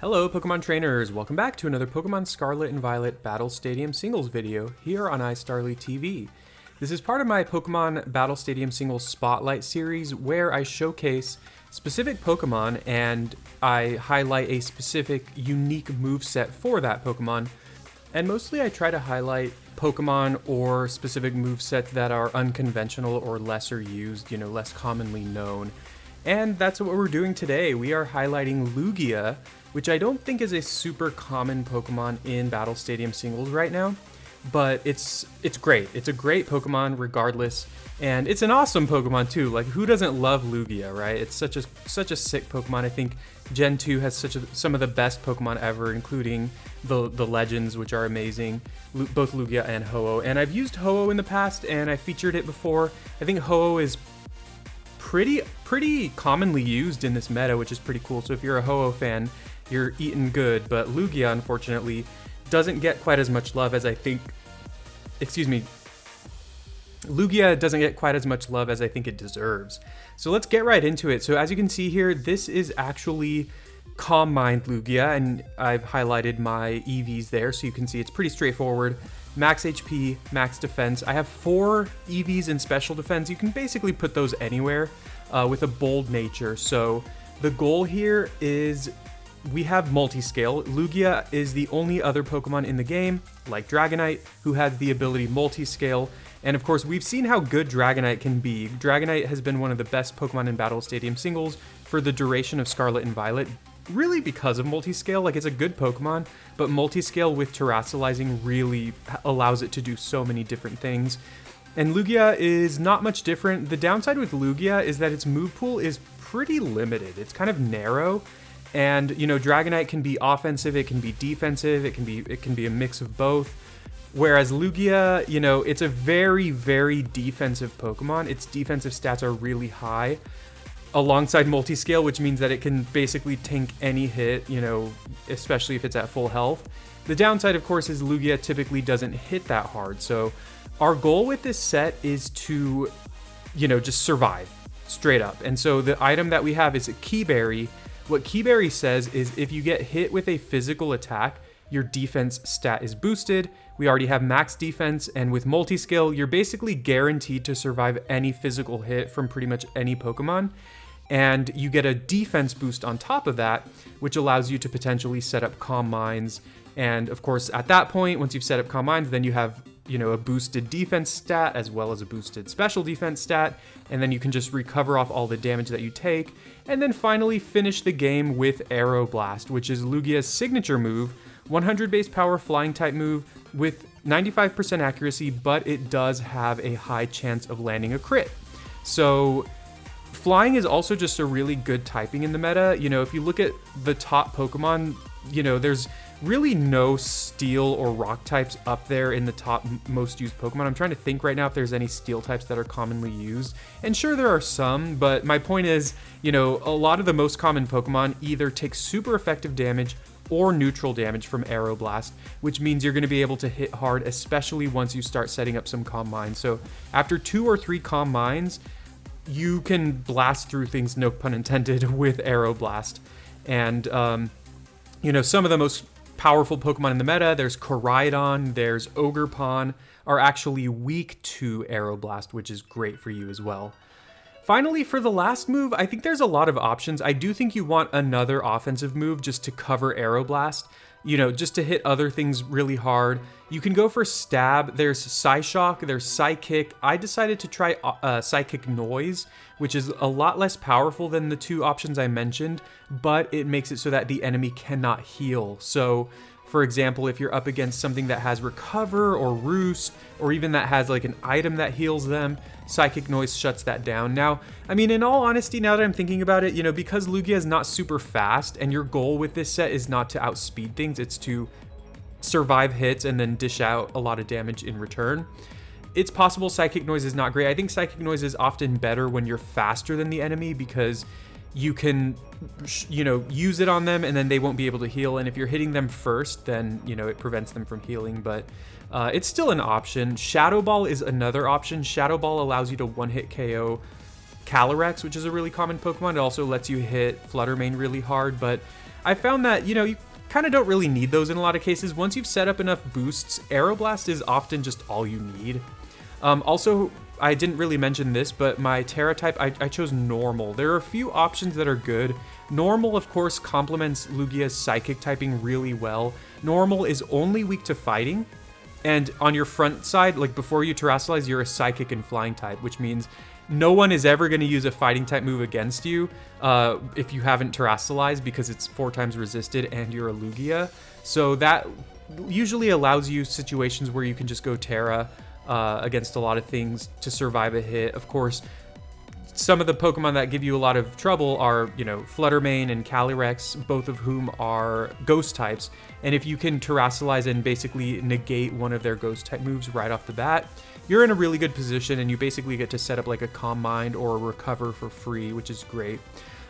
Hello Pokemon trainers, welcome back to another Pokemon Scarlet and Violet Battle Stadium Singles video here on iStarly TV. This is part of my Pokemon Battle Stadium Singles Spotlight series where I showcase specific Pokemon and I highlight a specific unique moveset for that Pokemon. And mostly I try to highlight Pokemon or specific movesets that are unconventional or lesser used, less commonly known. And that's what we're doing today. We are highlighting Lugia, which I don't think is a super common Pokemon in Battle Stadium Singles right now, but it's great. It's a great Pokemon regardless, and it's an awesome Pokemon too. Like, who doesn't love Lugia, right? It's such a sick Pokemon. I think Gen 2 has some of the best Pokemon ever, including the legends, which are amazing, both Lugia and Ho-Oh. And I've used Ho-Oh in the past, and I featured it before. I think Ho-Oh is pretty commonly used in this meta, which is pretty cool. So if you're a Ho-Oh fan, you're eating good. But Lugia, unfortunately, doesn't get quite as much love as I think. Lugia doesn't get quite as much love as I think it deserves. So let's get right into it. So as you can see here, this is actually Calm Mind Lugia, and I've highlighted my EVs there, so you can see it's pretty straightforward. Max HP, max defense. I have 4 EVs in special defense. You can basically put those anywhere with a bold nature. So the goal here is we have multi-scale. Lugia is the only other Pokemon in the game, like Dragonite, who has the ability multi-scale. And of course, we've seen how good Dragonite can be. Dragonite has been one of the best Pokemon in Battle Stadium Singles for the duration of Scarlet and Violet, really because of multi-scale. Like, it's a good Pokemon, but multi-scale with terrestrializing really allows it to do so many different things. And Lugia is not much different. The downside with Lugia is that its move pool is pretty limited. It's kind of narrow. And, Dragonite can be offensive, it can be defensive, it can be a mix of both. Whereas Lugia, it's a very, very defensive Pokemon. Its defensive stats are really high alongside multi-scale, which means that it can basically tank any hit, especially if it's at full health. The downside, of course, is Lugia typically doesn't hit that hard. So our goal with this set is to, just survive straight up. And so the item that we have is a Key Berry. What Key Berry says is if you get hit with a physical attack, your defense stat is boosted. We already have max defense, and with multi-scale, you're basically guaranteed to survive any physical hit from pretty much any Pokemon. And you get a defense boost on top of that, which allows you to potentially set up Calm Minds. And of course, at that point, once you've set up Calm Minds, then you have, a boosted defense stat as well as a boosted special defense stat. And then you can just recover off all the damage that you take. And then finally finish the game with Aeroblast, which is Lugia's signature move, 100 base power flying type move with 95% accuracy, but it does have a high chance of landing a crit. So flying is also just a really good typing in the meta. If you look at the top Pokemon, there's really no steel or rock types up there in the top most used Pokemon. I'm trying to think right now if there's any steel types that are commonly used. And sure, there are some, but my point is, a lot of the most common Pokemon either take super effective damage or neutral damage from Aeroblast, which means you're going to be able to hit hard, especially once you start setting up some Calm Minds. So after 2 or 3 Calm Minds, you can blast through things, no pun intended, with Aeroblast. And, some of the most powerful Pokemon in the meta, there's Koraidon, there's Ogerpon, are actually weak to Aeroblast, which is great for you as well. Finally, for the last move, I think there's a lot of options. I do think you want another offensive move just to cover Aeroblast, just to hit other things really hard. You can go for Stab, there's Psyshock, there's Psykick. I decided to try Psychic Noise, which is a lot less powerful than the 2 options I mentioned, but it makes it so that the enemy cannot heal. So, for example, if you're up against something that has Recover or Roost, or even that has like an item that heals them, Psychic Noise shuts that down. Now, in all honesty, now that I'm thinking about it, because Lugia is not super fast, and your goal with this set is not to outspeed things, it's to survive hits and then dish out a lot of damage in return. It's possible Psychic Noise is not great. I think Psychic Noise is often better when you're faster than the enemy because you can, use it on them and then they won't be able to heal. And if you're hitting them first, then, it prevents them from healing. But it's still an option. Shadow Ball is another option. Shadow Ball allows you to one-hit KO Calyrex, which is a really common Pokemon. It also lets you hit Fluttermane really hard. But I found that, you know, you kind of don't really need those in a lot of cases. Once you've set up enough boosts, Aeroblast is often just all you need. Also, I didn't really mention this, but my Terra type, I chose Normal. There are a few options that are good. Normal, of course, complements Lugia's Psychic typing really well. Normal is only weak to Fighting, and on your front side, like before you Terrasilize, you're a Psychic and Flying type, which means no one is ever going to use a Fighting type move against you if you haven't Terrasilized, because it's 4 times resisted and you're a Lugia. So that usually allows you situations where you can just go Terra against a lot of things to survive a hit. Of course, some of the Pokemon that give you a lot of trouble are, you know, Fluttermane and Calyrex, both of whom are Ghost types. And if you can Terrasilize and basically negate one of their Ghost type moves right off the bat, you're in a really good position, and you basically get to set up like a Calm Mind or a Recover for free, which is great.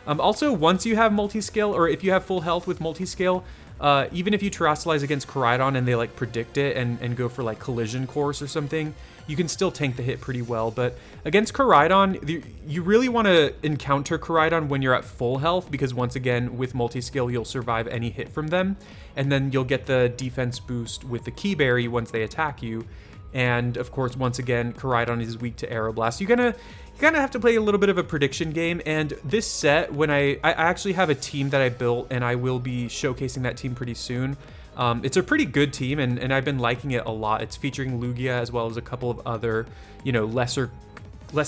Also, once you have Multiscale, or if you have full health with Multiscale, even if you Terrasilize against Koraidon and they like predict it and go for like Collision Course or something, you can still tank the hit pretty well. But against Koraidon, you really want to encounter Koraidon when you're at full health, because once again, with Multiscale, you'll survive any hit from them, and then you'll get the defense boost with the Key Berry once they attack you. And of course, once again, Koraidon is weak to Aeroblast. You kind of have to play a little bit of a prediction game. And this set, when I actually have a team that I built, and I will be showcasing that team pretty soon. It's a pretty good team, and I've been liking it a lot. It's featuring Lugia as well as a couple of other, you know, less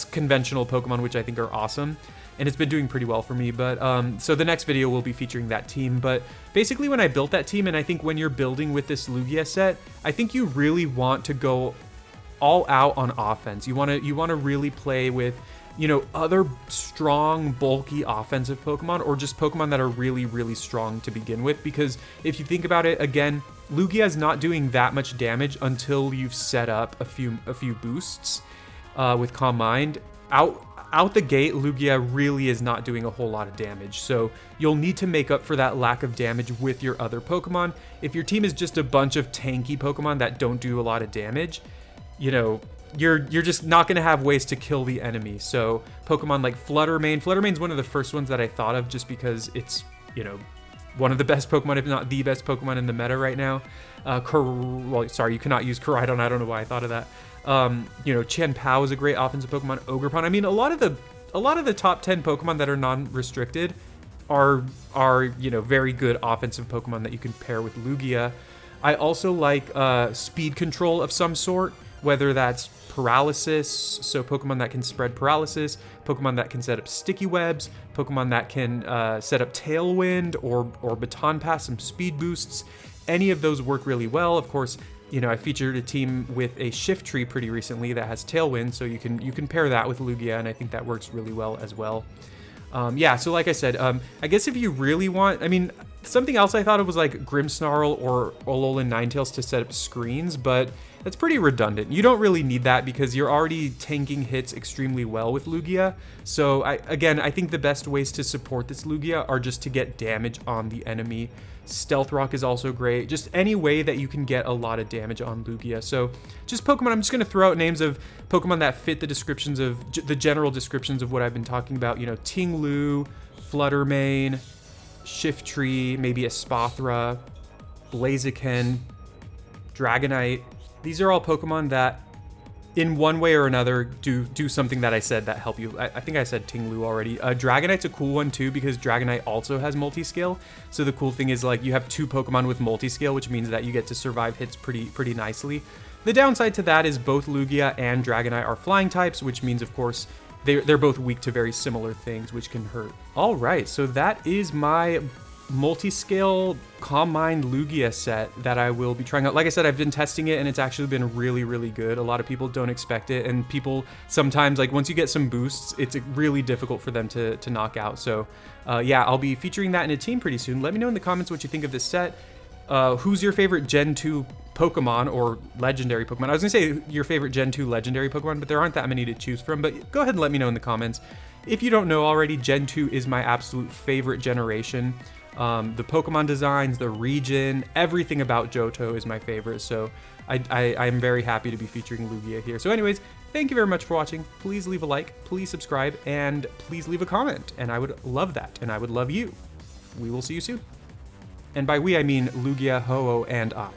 conventional Pokemon, which I think are awesome. And it's been doing pretty well for me. But so the next video will be featuring that team. But basically, when I built that team, and I think when you're building with this Lugia set, I think you really want to go all out on offense. You want to really play with, you know, other strong, bulky offensive Pokemon, or just Pokemon that are really, really strong to begin with. Because if you think about it, again, Lugia is not doing that much damage until you've set up a few boosts with Calm Mind. Out the gate, Lugia really is not doing a whole lot of damage, so you'll need to make up for that lack of damage with your other Pokemon. If your team is just a bunch of tanky Pokemon that don't do a lot of damage, you know, you're just not going to have ways to kill the enemy. So Pokemon like Fluttermane's one of the first ones that I thought of, just because it's, you know, one of the best Pokemon, if not the best Pokemon in the meta right now. Well, sorry, you cannot use Koraidon. I don't know why I thought of that. You know, Chien-Pao is a great offensive Pokemon. Ogerpon. I mean, a lot of the top 10 Pokemon that are non-restricted are you know, very good offensive Pokemon that you can pair with Lugia. I also like speed control of some sort, whether that's paralysis, so Pokemon that can spread paralysis, Pokemon that can set up sticky webs, Pokemon that can set up Tailwind or Baton Pass, some speed boosts. Any of those work really well. Of course, you know, I featured a team with a Shift Tree pretty recently that has Tailwind, so you can pair that with Lugia, and I think that works really well as well. Yeah, so like I said, I guess if you really want, I mean, something else I thought of was like Grimmsnarl or Alolan Ninetales to set up screens, but that's pretty redundant. You don't really need that because you're already tanking hits extremely well with Lugia. So I think the best ways to support this Lugia are just to get damage on the enemy. Stealth Rock is also great. Just any way that you can get a lot of damage on Lugia. So just Pokemon, I'm just going to throw out names of Pokemon that fit the descriptions of, the general descriptions of what I've been talking about. You know, Ting-Lu, Fluttermane, Shiftry, maybe a Spathra, Blaziken, Dragonite. These are all Pokemon that in one way or another do something that I said that help you. I think I said Ting-Lu already. Dragonite's a cool one too, because Dragonite also has Multiscale. So the cool thing is, like, you have 2 Pokemon with Multiscale, which means that you get to survive hits pretty nicely. The downside to that is both Lugia and Dragonite are flying types, which means, of course, they're both weak to very similar things, which can hurt. All right, so that is my Multiscale Calm Mind Lugia set that I will be trying out. Like I said, I've been testing it, and it's actually been really, really good. A lot of people don't expect it, and people sometimes, like, once you get some boosts, it's really difficult for them to knock out. So yeah, I'll be featuring that in a team pretty soon. Let me know in the comments what you think of this set. Who's your favorite Gen 2 Pokemon or legendary Pokemon? I was gonna say your favorite Gen 2 legendary Pokemon, but there aren't that many to choose from. But go ahead and let me know in the comments. If you don't know already, Gen 2 is my absolute favorite generation. The Pokemon designs, the region, everything about Johto is my favorite. So I'm very happy to be featuring Lugia here. So anyways, thank you very much for watching. Please leave a like, please subscribe, and please leave a comment. And I would love that, and I would love you. We will see you soon. And by we, I mean Lugia, Ho-Oh, and I.